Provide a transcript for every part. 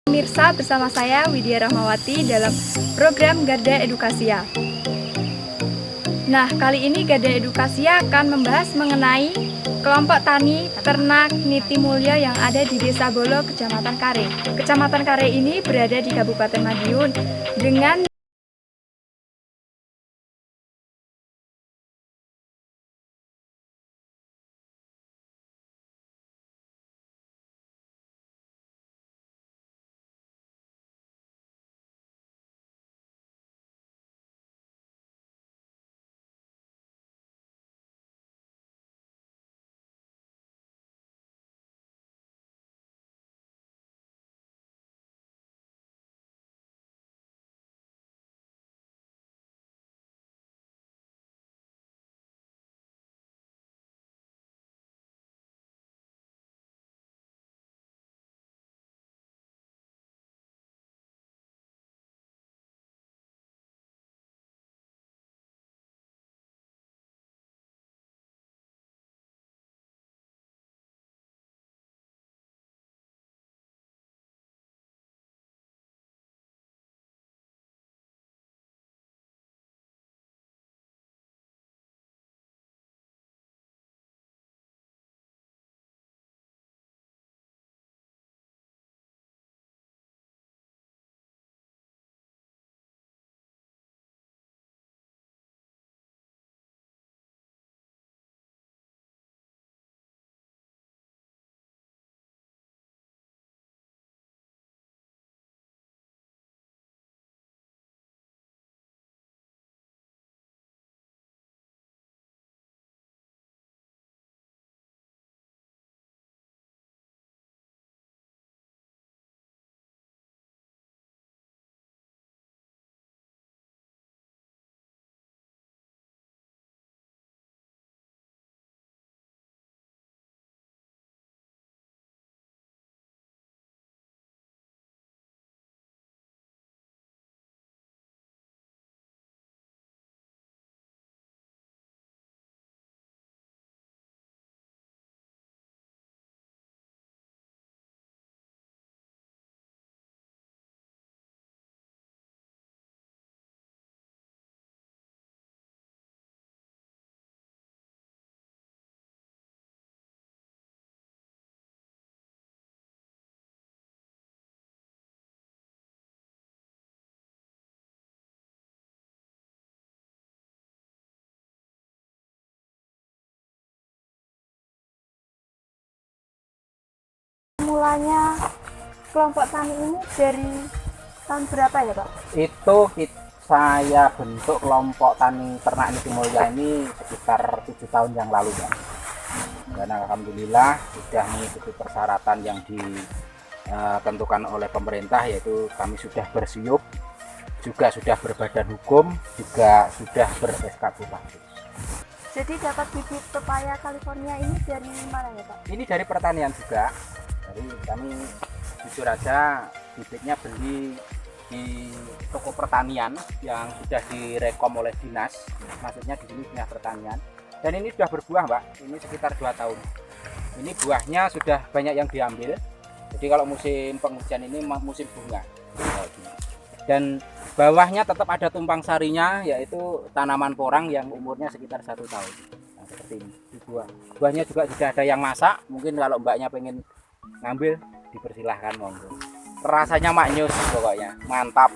Pemirsa, bersama saya Widya Rahmawati dalam program Garda Edukasia. Nah, kali ini Garda Edukasia akan membahas mengenai kelompok tani ternak Niti Mulya yang ada di Desa Bolo, Kecamatan Kare. Kecamatan Kare ini berada di Kabupaten Madiun dengan mulanya kelompok tani ini dari tahun berapa ya, Pak? Saya bentuk kelompok tani ternak Niti Mulya ini sekitar 7 tahun yang lalu, Pak. Dan alhamdulillah sudah mengikuti persyaratan yang ditentukan oleh pemerintah, yaitu kami sudah bersiup, juga sudah berbadan hukum, juga sudah ber-SKB bagus. Jadi dapat bibit pepaya California ini dari mana ya, Pak? Ini dari pertanian juga. Jadi kami jujur aja bibitnya beli di toko pertanian yang sudah direkom oleh dinas, maksudnya di sini dinas pertanian. Dan ini sudah berbuah, Mbak. Ini sekitar 2 tahun. Ini buahnya sudah banyak yang diambil. Jadi kalau musim penghujan ini musim bunga. Dan bawahnya tetap ada tumpang sarinya, yaitu tanaman porang yang umurnya sekitar 1 tahun. Nah, seperti ini di buah. Buahnya juga sudah ada yang masak. Mungkin kalau mbaknya pengen ngambil, dipersilahkan, monggo. Rasanya maknyus pokoknya, mantap.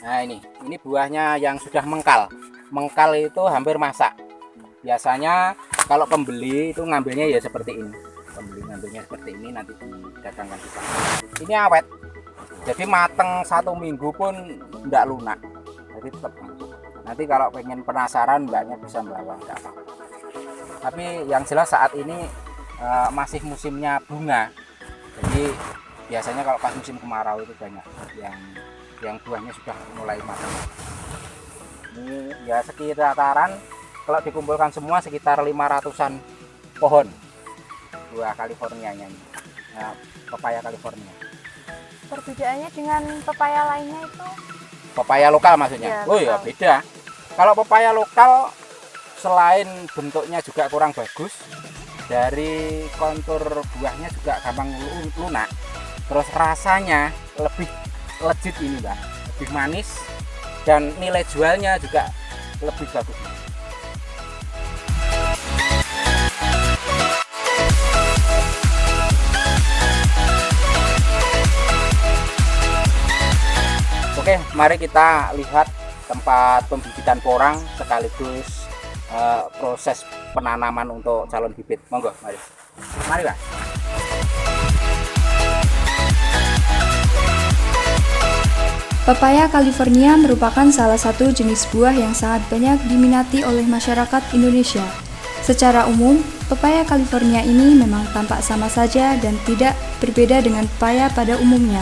Nah, ini buahnya yang sudah mengkal. Mengkal itu hampir masak. Biasanya kalau pembeli itu ngambilnya ya seperti ini. Pembeli ngambilnya seperti ini, nanti didagangkan di pasar. Ini awet. Jadi mateng 1 minggu pun tidak lunak. Jadi tetap. Nanti kalau pengen penasaran, mbaknya bisa bawa, enggak apa-apa. Tapi yang jelas saat ini masih musimnya bunga. Jadi biasanya kalau pas musim kemarau itu banyak yang buahnya sudah mulai matang. Ini ya sekitaran, kalau dikumpulkan semua sekitar 500-an pohon buah Californianya ini. Nah, pepaya California. Perbedaannya dengan pepaya lainnya itu? Pepaya lokal maksudnya? Ya, oh ya beda. Kalau pepaya lokal selain bentuknya juga kurang bagus, dari kontur buahnya juga gampang lunak, terus rasanya lebih legit ini Mbak, lebih manis dan nilai jualnya juga lebih bagus. Oke, mari kita lihat tempat pembibitan porang sekaligus proses penanaman untuk calon bibit. Monggo, mari. Mari, Pak. Pepaya California merupakan salah satu jenis buah yang sangat banyak diminati oleh masyarakat Indonesia. Secara umum, pepaya California ini memang tampak sama saja dan tidak berbeda dengan pepaya pada umumnya.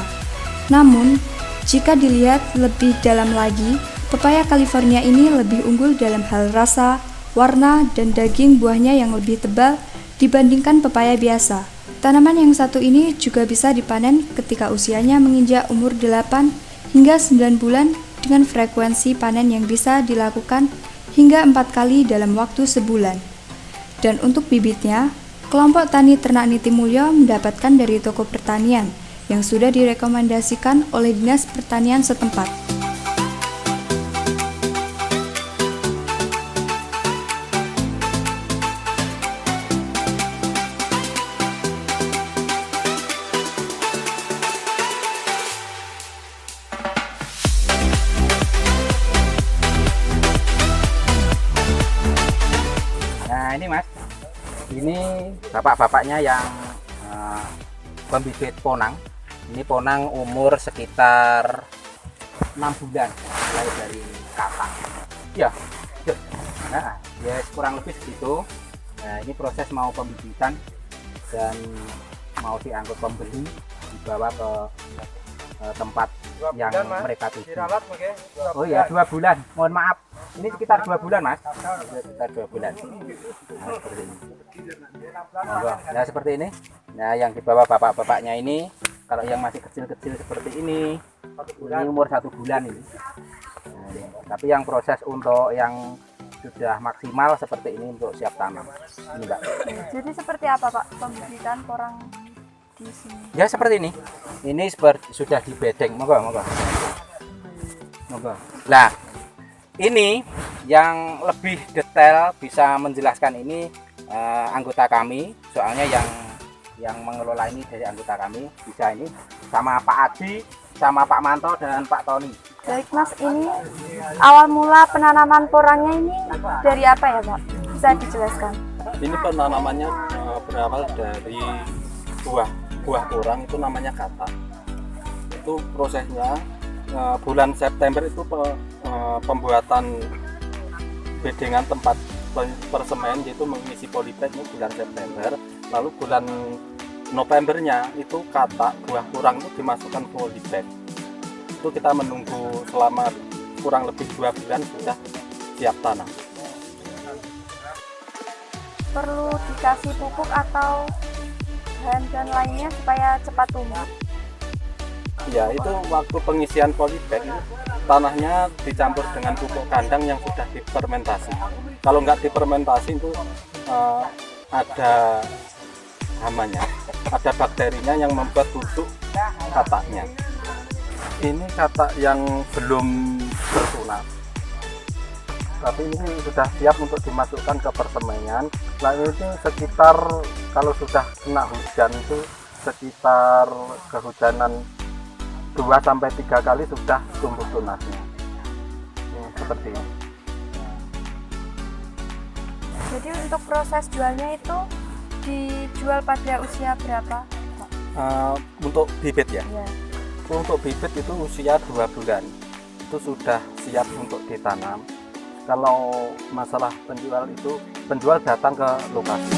Namun, jika dilihat lebih dalam lagi, pepaya California ini lebih unggul dalam hal rasa, warna, dan daging buahnya yang lebih tebal dibandingkan pepaya biasa. Tanaman yang satu ini juga bisa dipanen ketika usianya menginjak umur 8 hingga 9 bulan dengan frekuensi panen yang bisa dilakukan hingga 4 kali dalam waktu sebulan. Dan untuk bibitnya, kelompok tani ternak Nitimulyo mendapatkan dari toko pertanian yang sudah direkomendasikan oleh Dinas Pertanian setempat. Nah ini Mas, ini bapak-bapaknya yang pembibit ponang. Ini ponang umur sekitar 6 bulan mulai dari kata. Ya, nah ya kurang lebih segitu. Nah ini proses mau pembibitan dan mau diangkut pembeli dibawa ke tempat yang mereka tuju. Oh ya 2 bulan, mohon maaf. Ini sekitar 2 bulan Mas, sekitar 2 bulan. Nah, seperti ini. Nah seperti ini. Nah yang dibawa bapak-bapaknya ini, kalau yang masih kecil-kecil seperti ini umur 1 bulan ini. Nah, tapi yang proses untuk yang sudah maksimal seperti ini untuk siap tanam. Ini Mbak. Jadi seperti apa Pak pembibitan porang di sini? Ya seperti ini. Ini sudah di bedeng. Monggo. Nah, ini yang lebih detail bisa menjelaskan ini anggota kami, soalnya yang mengelola ini dari anggota kami, bisa ini sama Pak Adi, sama Pak Manto dan Pak Tony. Baik Mas, ini awal mula penanaman porangnya ini dari apa ya Pak? Bisa dijelaskan? Ini penanamannya berawal dari buah porang, itu namanya kata. Itu prosesnya bulan September itu pembuatan bedengan tempat persemaian, yaitu mengisi polybag ini bulan September. Lalu bulan Novembernya itu kata buah porang itu dimasukkan ke polybag. Itu kita menunggu selama kurang lebih 2 bulan sudah siap tanam. Perlu dikasih pupuk atau bahan lainnya supaya cepat tumbuh? Ya, itu waktu pengisian polybag itu tanahnya dicampur dengan pupuk kandang yang sudah difermentasi. Kalau nggak difermentasi itu ada hamanya, ada bakterinya yang membuat busuk katanya. Ini kata yang belum bertunas, tapi ini sudah siap untuk dimasukkan ke persemaian. Lalu itu sekitar, kalau sudah kena hujan itu sekitar kehujanan 2-3 kali sudah tumbuh tunasnya. Seperti ini. Jadi untuk proses jualnya itu dijual pada usia berapa? Untuk bibit ya? Ya. Untuk bibit itu usia 2 bulan. Itu sudah siap untuk ditanam. Kalau masalah penjual itu, penjual datang ke lokasi.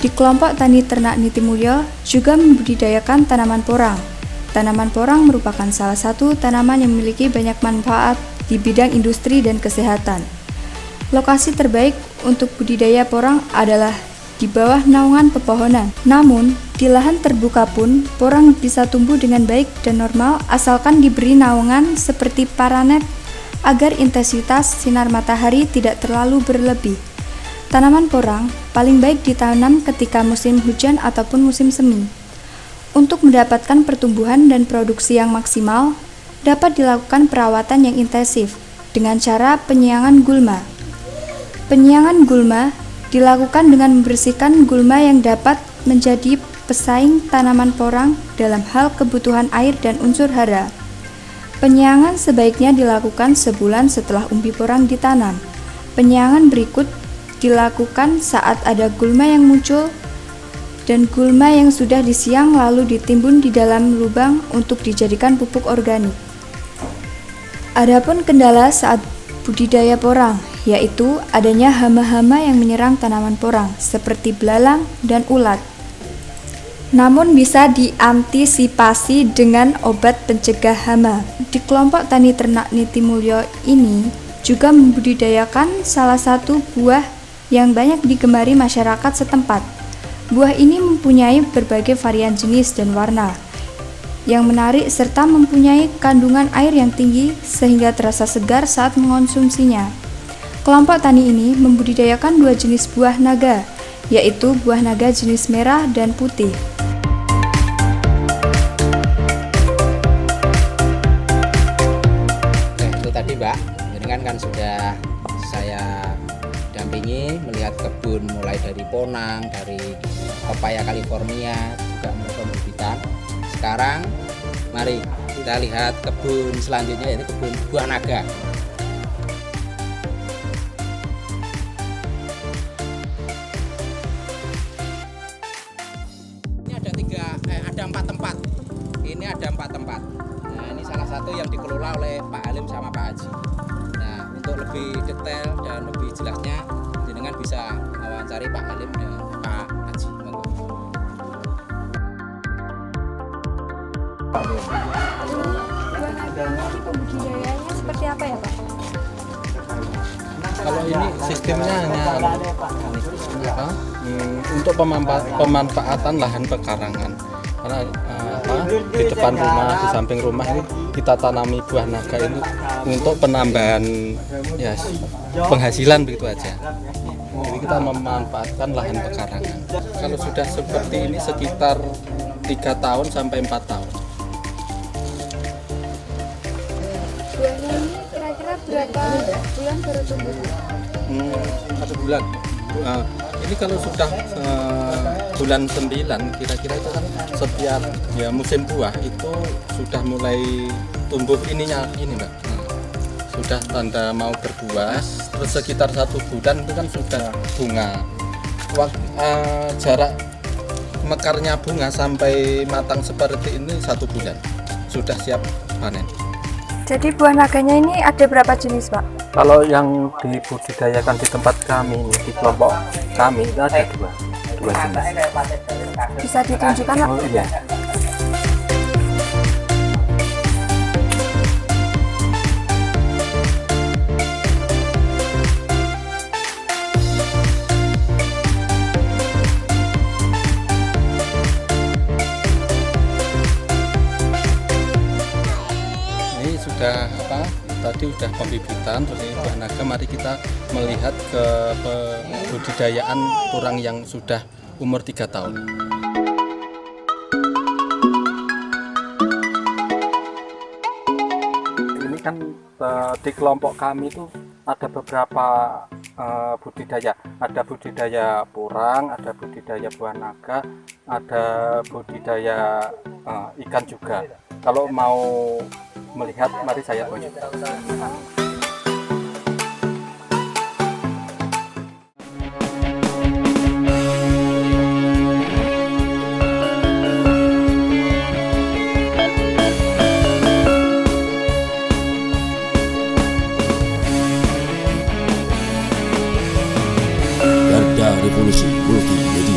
Di kelompok tani ternak Nitimulyo juga membudidayakan tanaman porang. Tanaman porang merupakan salah satu tanaman yang memiliki banyak manfaat di bidang industri dan kesehatan. Lokasi terbaik untuk budidaya porang adalah di bawah naungan pepohonan. Namun, di lahan terbuka pun porang bisa tumbuh dengan baik dan normal asalkan diberi naungan seperti paranet, agar intensitas sinar matahari tidak terlalu berlebih. Tanaman porang paling baik ditanam ketika musim hujan ataupun musim semi. Untuk mendapatkan pertumbuhan dan produksi yang maksimal, dapat dilakukan perawatan yang intensif dengan cara penyiangan gulma. Penyiangan gulma dilakukan dengan membersihkan gulma yang dapat menjadi pesaing tanaman porang dalam hal kebutuhan air dan unsur hara. Penyiangan sebaiknya dilakukan sebulan setelah umbi porang ditanam. Penyiangan berikut dilakukan saat ada gulma yang muncul dan gulma yang sudah disiang lalu ditimbun di dalam lubang untuk dijadikan pupuk organik. Adapun kendala saat budidaya porang, yaitu adanya hama-hama yang menyerang tanaman porang seperti belalang dan ulat. Namun bisa diantisipasi dengan obat pencegah hama. Di kelompok tani ternak Niti Mulyo ini juga membudidayakan salah satu buah yang banyak digemari masyarakat setempat. Buah ini mempunyai berbagai varian jenis dan warna yang menarik serta mempunyai kandungan air yang tinggi sehingga terasa segar saat mengonsumsinya. Kelompok tani ini membudidayakan 2 jenis buah naga, yaitu buah naga jenis merah dan putih. Tadi Mbak, ini kan sudah saya dampingi melihat kebun mulai dari ponang, dari pepaya California, juga mulai pembibitan. Sekarang mari kita lihat kebun selanjutnya, yaitu kebun buah naga. Ini ada 4 tempat. Ini ada 4 tempat. Nah, ini salah satu yang dikelola oleh Pak Halim sama Pak Haji. Nah, untuk lebih detail dan lebih jelasnya, jenengan bisa mewawancari Pak Halim dan Pak Haji. Buah naga ini pembudidayanya seperti apa ya Pak? Kalau ini sistemnya hanya untuk pemanfaatan lahan pekarangan. Karena di depan rumah, di samping rumah ini kita tanami buah naga ini untuk penambahan ya penghasilan begitu aja. Jadi kita memanfaatkan lahan pekarangan. Kalau sudah seperti ini sekitar 3 tahun sampai 4 tahun. Buahnya ini kira-kira berapa bulan baru tumbuh? 1 bulan. Ini kalau sudah bulan 9 kira-kira itu kan setiap ya musim buah itu sudah mulai tumbuh ininya ini Mbak. Sudah tanda mau berbuah, terus sekitar 1 bulan itu kan sudah bunga. Jarak mekarnya bunga sampai matang seperti ini 1 bulan sudah siap panen. Jadi buah naganya ini ada berapa jenis Pak? Kalau yang dibudidayakan di tempat kami, di kelompok kami itu ada dua jenis. Bisa ditunjukkan Pak? Oh iya. Ini sudah tadi sudah pembibitan, terus ini buah naga. Mari kita melihat ke budidayaan porang yang sudah umur 3 tahun. Ini kan di kelompok kami itu ada beberapa budidaya. Ada budidaya porang, ada budidaya buah naga, ada budidaya ikan juga. Kalau mau melihat, mari saya tunjukkan. Garda Revolusi Multimedia.